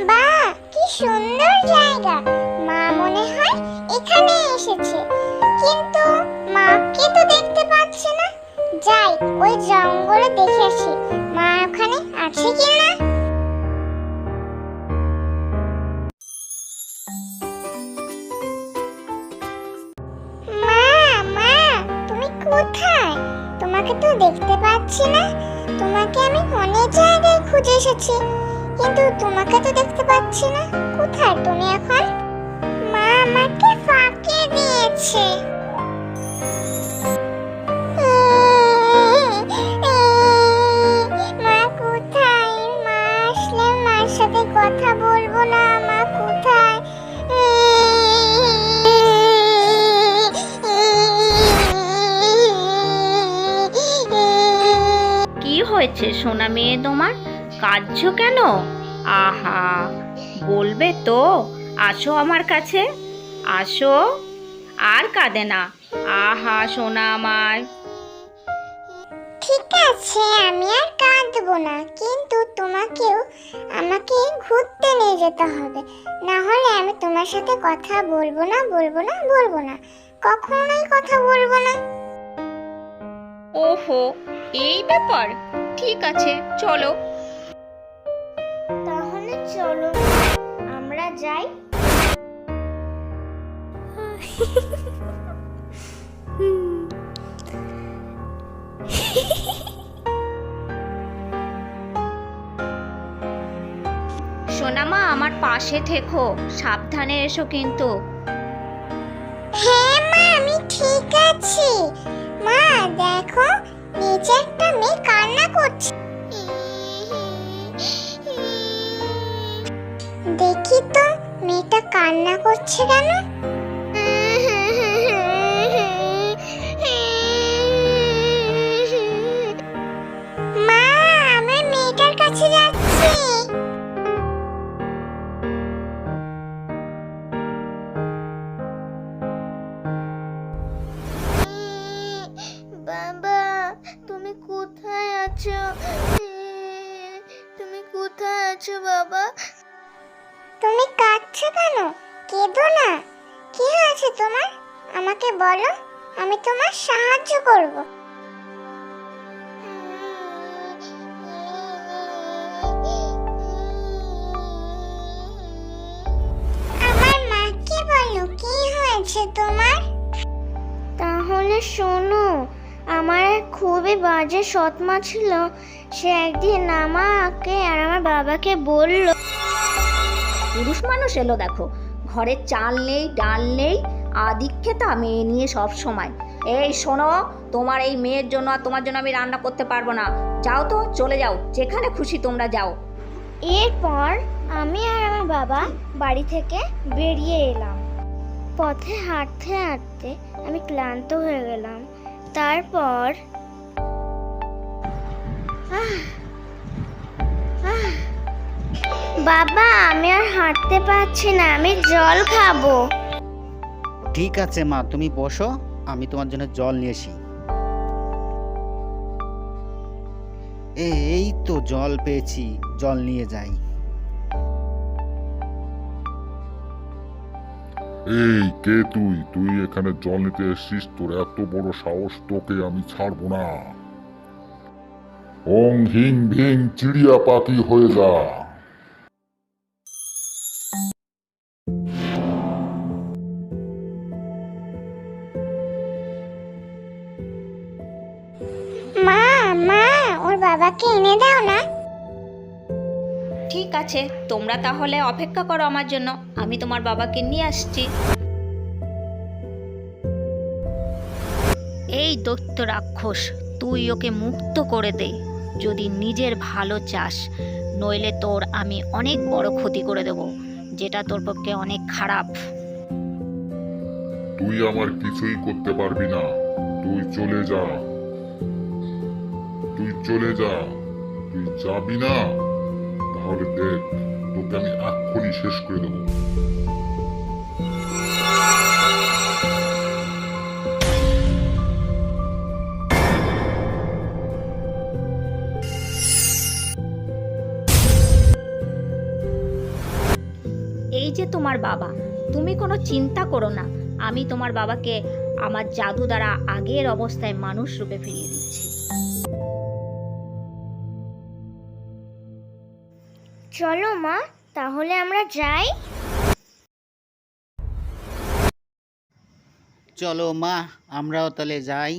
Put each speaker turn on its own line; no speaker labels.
বাহ, কি সুন্দর জায়গা। মা মনে হয় এখানে এসেছে, কিন্তু মাকে তো দেখতে পাচ্ছি না। যাই, ওই জঙ্গলে দেখে আসি মা ওখানে আছে কিনা। মা, মা, তুমি কোথায়? তোমাকে তো দেখতে পাচ্ছি না। তোমাকে আমি অনেক জায়গায় খুঁজে এসেছি, কিন্তু তোমাকে তো দেখতে পাচ্ছি না। কোথায় তুমি এখন? মা আমাকে ফাঁকি দিয়েছে। মা কোথায়? মা আসলে মার সাথে কথা বলবো না। মা কোথায়?
কি হয়েছে সোনা মেয়ে তোমার? কাঁদছো কেন? আহা, বলবে তো। আসো আমার কাছে, আসো। আর কাঁদে না। আহা সোনা আমার।
ঠিক আছে, আমি আর কাঁদবো না, কিন্তু তোমাকেও আমাকে ঘুরতে নিয়ে যেতে হবে। না হলে আমি তোমার সাথে কথা বলবো না, বলবো না, বলবো না। কখনোই কথা বলবো না।
ওহো, এই ব্যাপার। ঠিক আছে, চলো।
তাহলে চলো আমরা যাই।
সোনা মা, আমার পাশে থেকো, সাবধানে এসো কিন্তু।
হ্যাঁ মা, আমি ঠিক আছি। মা দেখো, নিচে একটা মেয়ে কান্না করছে। দেখি তো মেয়েটা কান্না করছে কেন। মা, আমি মেয়েটার কাছে যাচ্ছি। বাবা, তুমি কোথায় আছো? তুমি কোথায় আছো বাবা? তুমি কাঁদছো কেন? কেঁদো না। কি হয়েছে তোমার? আমাকে বলো, আমি তোমার সাহায্য করব। আমার মাকে বলো, কি হয়েছে তোমার? তাহলে শোনো, আমার এক খুবই বাজে সৎমা ছিল। সে একদিন আমাকে আর আমার বাবাকে বলল।
পুরুষ মানুষ এলো দেখো, ঘরে চাল নেই, ডাল নেই, আদিক্ষেতা মেয়ে নিয়ে সব সময়। এই শোনো, তোমার এই মেয়ের জন্য আর তোমার জন্য আমি রান্না করতে পারবো না। যাও তো, চলে যাও, যেখানে খুশি তোমরা যাও।
এরপর আমি আর আমার বাবা বাড়ি থেকে বেরিয়ে এলাম। পথে হাঁটতে হাঁটতে আমি ক্লান্ত হয়ে গেলাম। তারপর বাবা, আমি আর হাঁটতে পারছি না, আমি জল খাবো।
ঠিক আছে মা, তুমি বসো, আমি তোমার জন্য জল নিয়ে আসি। এই তো জল পেয়েছি, জল নিয়ে যাই।
এই কে তুই? তুই এখানে জল নিতে এসেছিস? তোর এত বড় সাহস, তোকে আমি ছাড়বো না। ওং হিং ভিং চিড়িয়া পাখি হয়ে যা।
মা, মা, ওর বাবাকে এনে দাও না।
ঠিক আছে, তোমরা তাহলে অপেক্ষা করো আমার জন্য, আমি তোমার বাবাকে নিয়ে আসছি। এই দৈত্য রাক্ষস, তুই ওকে মুক্ত করে দে যদি নিজের ভালো চাস, নইলে তোর আমি অনেক বড় ক্ষতি করে দেব, যেটা তোর পক্ষে অনেক খারাপ।
তুই আমার কিছুই করতে পারবি না। তুই চলে যা, তুই চলে যা। তুই যাবি না, তাহলে দেখ, তোকে আমি এক্ষুনি শেষ করে দেবো।
যে তোমার বাবা, তুমি কোনো চিন্তা করো না, আমি তোমার বাবাকে আমার জাদু দ্বারা আগের অবস্থায় মানুষ রূপে ফিরিয়ে দিচ্ছি।
চলো মা, তাহলে আমরা যাই।
চলো মা, আমরাও তাহলে যাই।